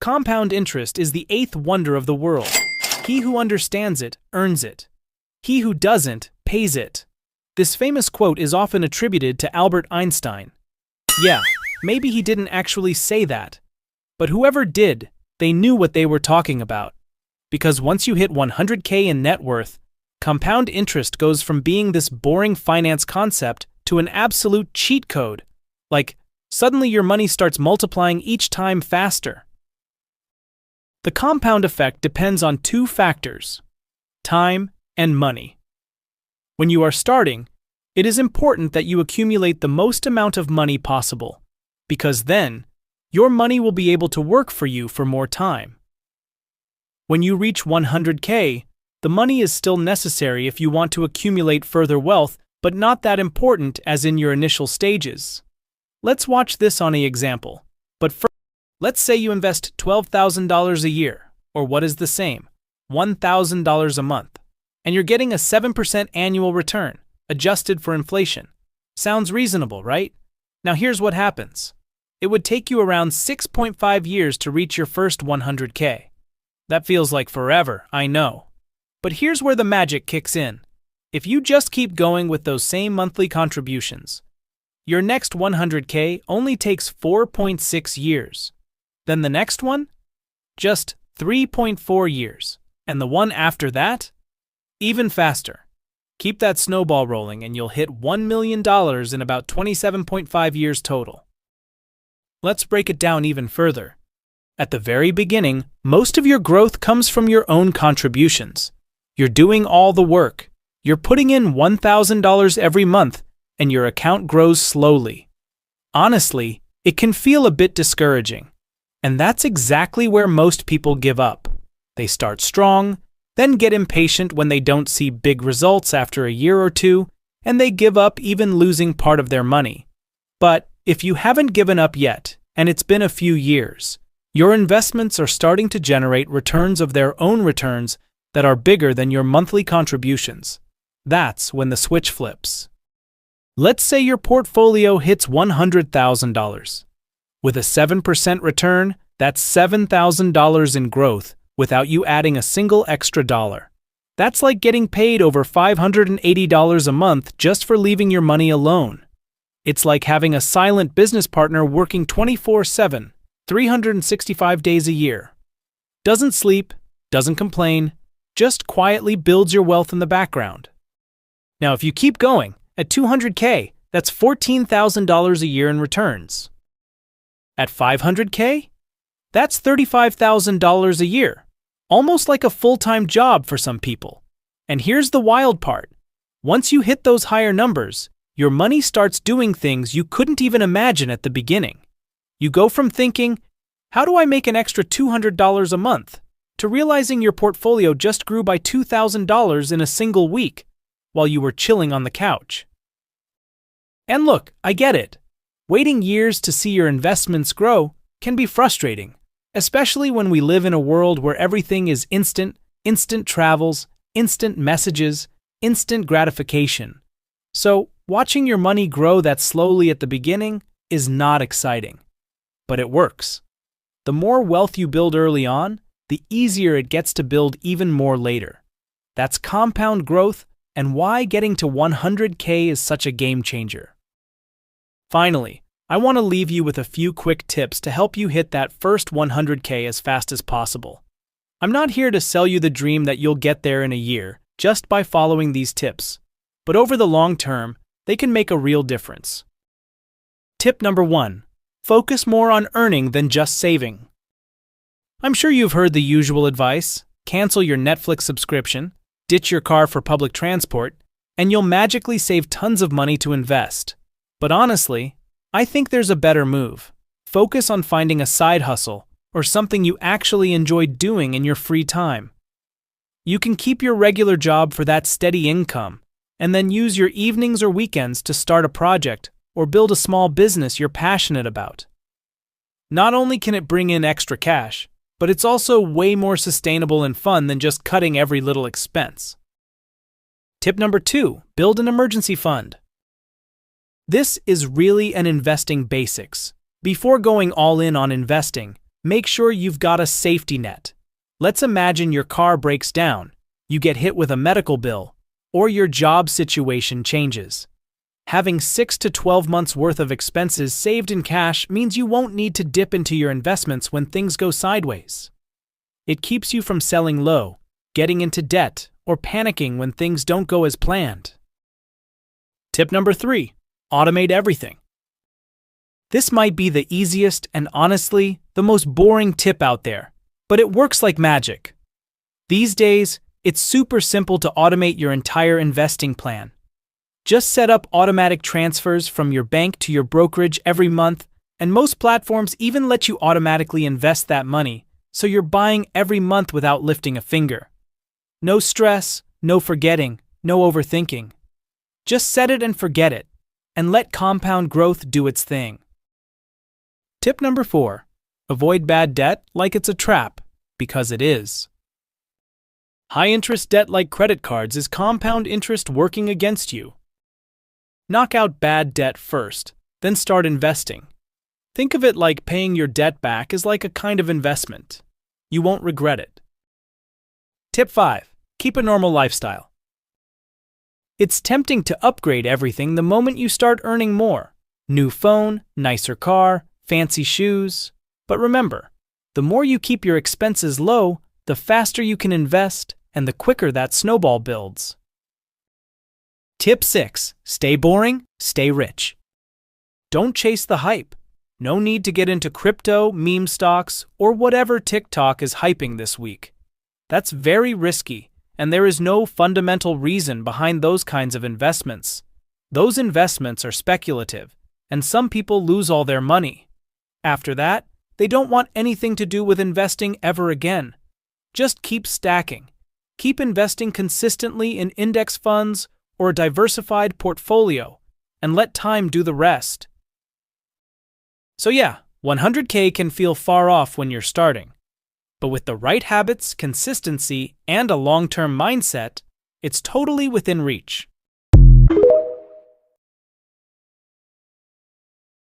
Compound interest is the eighth wonder of the world. He who understands it earns it. He who doesn't pays it. This famous quote is often attributed to Albert Einstein. Yeah, maybe he didn't actually say that. But whoever did, they knew what they were talking about. Because once you hit 100K in net worth, compound interest goes from being this boring finance concept to an absolute cheat code. Like, suddenly your money starts multiplying each time faster. The compound effect depends on two factors: time and money. When you are starting, it is important that you accumulate the most amount of money possible, because then, your money will be able to work for you for more time. When you reach 100K, the money is still necessary if you want to accumulate further wealth, but not that important as in your initial stages. Let's watch this on an example. But first, let's say you invest $12,000 a year, or what is the same, $1,000 a month, and you're getting a 7% annual return, adjusted for inflation. Sounds reasonable, right? Now here's what happens. It would take you around 6.5 years to reach your first 100K. That feels like forever, I know. But here's where the magic kicks in. If you just keep going with those same monthly contributions, your next 100K only takes 4.6 years. Then the next one? Just 3.4 years. And the one after that? Even faster. Keep that snowball rolling and you'll hit $1 million in about 27.5 years total. Let's break it down even further. At the very beginning, most of your growth comes from your own contributions. You're doing all the work. You're putting in $1,000 every month, and your account grows slowly. Honestly, it can feel a bit discouraging. And that's exactly where most people give up. They start strong, then get impatient when they don't see big results after a year or two, and they give up even losing part of their money. But if you haven't given up yet, and it's been a few years, your investments are starting to generate returns of their own returns that are bigger than your monthly contributions. That's when the switch flips. Let's say your portfolio hits $100,000. With a 7% return, that's $7,000 in growth without you adding a single extra dollar. That's like getting paid over $580 a month just for leaving your money alone. It's like having a silent business partner working 24/7, 365 days a year. Doesn't sleep, doesn't complain, just quietly builds your wealth in the background. Now, if you keep going, at 200K, that's $14,000 a year in returns. At 500K, that's $35,000 a year, almost like a full-time job for some people. And here's the wild part. Once you hit those higher numbers, your money starts doing things you couldn't even imagine at the beginning. You go from thinking, how do I make an extra $200 a month, to realizing your portfolio just grew by $2,000 in a single week while you were chilling on the couch. And look, I get it. Waiting years to see your investments grow can be frustrating, especially when we live in a world where everything is instant travels, instant messages, instant gratification. So, watching your money grow that slowly at the beginning is not exciting. But it works. The more wealth you build early on, the easier it gets to build even more later. That's compound growth and why getting to 100K is such a game changer. Finally, I want to leave you with a few quick tips to help you hit that first 100K as fast as possible. I'm not here to sell you the dream that you'll get there in a year just by following these tips, but over the long term, they can make a real difference. Tip number 1. Focus more on earning than just saving. I'm sure you've heard the usual advice: cancel your Netflix subscription, ditch your car for public transport, and you'll magically save tons of money to invest. But honestly, I think there's a better move. Focus on finding a side hustle or something you actually enjoy doing in your free time. You can keep your regular job for that steady income, and then use your evenings or weekends to start a project or build a small business you're passionate about. Not only can it bring in extra cash, but it's also way more sustainable and fun than just cutting every little expense. Tip number 2, build an emergency fund. This is really an investing basics. Before going all in on investing, Make sure you've got a safety net. Let's imagine your car breaks down, you get hit with a medical bill, or your job situation changes. Having 6 to 12 months' worth of expenses saved in cash means you won't need to dip into your investments when things go sideways. It keeps you from selling low, getting into debt, or panicking when things don't go as planned. Tip number 3. Automate everything. This might be the easiest and honestly, the most boring tip out there, but it works like magic. These days, it's super simple to automate your entire investing plan. Just set up automatic transfers from your bank to your brokerage every month, and most platforms even let you automatically invest that money, so you're buying every month without lifting a finger. No stress, no forgetting, no overthinking. Just set it and forget it, and let compound growth do its thing. Tip number 4. Avoid bad debt like it's a trap, because it is. High-interest debt like credit cards is compound interest working against you. Knock out bad debt first, then start investing. Think of it like paying your debt back is like a kind of investment. You won't regret it. Tip 5. Keep a normal lifestyle. It's tempting to upgrade everything the moment you start earning more. New phone, nicer car, fancy shoes. But remember, the more you keep your expenses low, the faster you can invest and the quicker that snowball builds. Tip 6. Stay boring, stay rich. Don't chase the hype. No need to get into crypto, meme stocks, or whatever TikTok is hyping this week. That's very risky, and there is no fundamental reason behind those kinds of investments. Those investments are speculative, and some people lose all their money. After that, they don't want anything to do with investing ever again. Just keep stacking. Keep investing consistently in index funds or a diversified portfolio, and let time do the rest. So yeah, 100K can feel far off when you're starting. But with the right habits, consistency, and a long-term mindset, it's totally within reach.